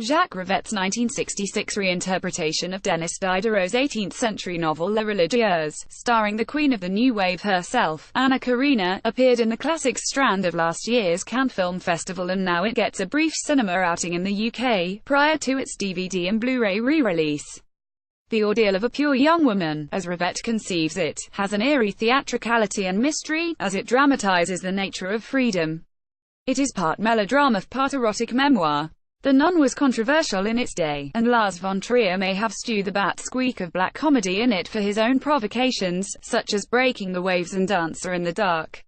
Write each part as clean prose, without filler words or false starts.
Jacques Rivette's 1966 reinterpretation of Denis Diderot's 18th-century novel La Religieuse, starring the queen of the new wave herself, Anna Karenina, appeared in the classics strand of last year's Cannes Film Festival, and now it gets a brief cinema outing in the UK, prior to its DVD and Blu-ray re-release. The ordeal of a pure young woman, as Rivette conceives it, has an eerie theatricality and mystery, as it dramatizes the nature of freedom. It is part melodrama, part erotic memoir. The Nun was controversial in its day, and Lars von Trier may have stewed the bat squeak of black comedy in it for his own provocations, such as Breaking the Waves and Dancer in the Dark.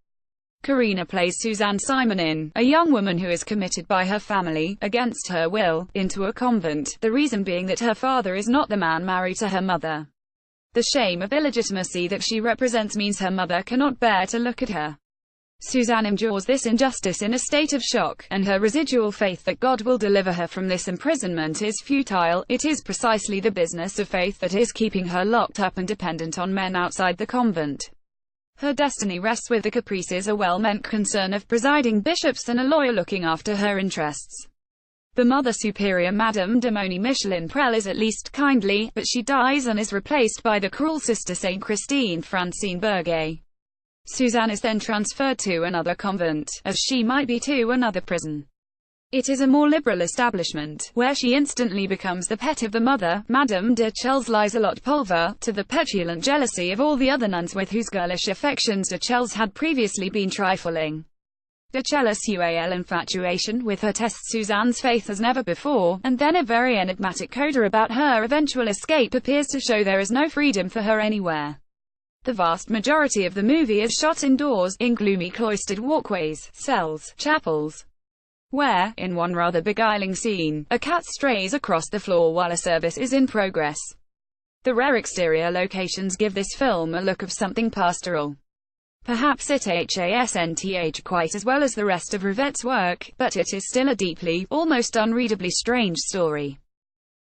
Karenina plays Suzanne Simonin, a young woman who is committed by her family, against her will, into a convent, the reason being that her father is not the man married to her mother. The shame of illegitimacy that she represents means her mother cannot bear to look at her. Suzanne endures this injustice in a state of shock, and her residual faith that God will deliver her from this imprisonment is futile. It is precisely the business of faith that is keeping her locked up and dependent on men outside the convent. Her destiny rests with the caprices, a well-meant concern of presiding bishops, and a lawyer looking after her interests. The Mother Superior, Madame de Moni Micheline Prel, is at least kindly, but she dies and is replaced by the cruel Sister Saint Christine Francine Berger. Suzanne is then transferred to another convent, as she might be to another prison. It is a more liberal establishment, where she instantly becomes the pet of the mother, Madame de Chelles-Liselott-Pulver, to the petulant jealousy of all the other nuns with whose girlish affections de Chelles had previously been trifling. De Chelles' infatuation with her tests Suzanne's faith as never before, and then a very enigmatic coda about her eventual escape appears to show there is no freedom for her anywhere. The vast majority of the movie is shot indoors, in gloomy cloistered walkways, cells, chapels, where, in one rather beguiling scene, a cat strays across the floor while a service is in progress. The rare exterior locations give this film a look of something pastoral. Perhaps it hasn't quite as well as the rest of Rivette's work, but it is still a deeply, almost unreadably strange story.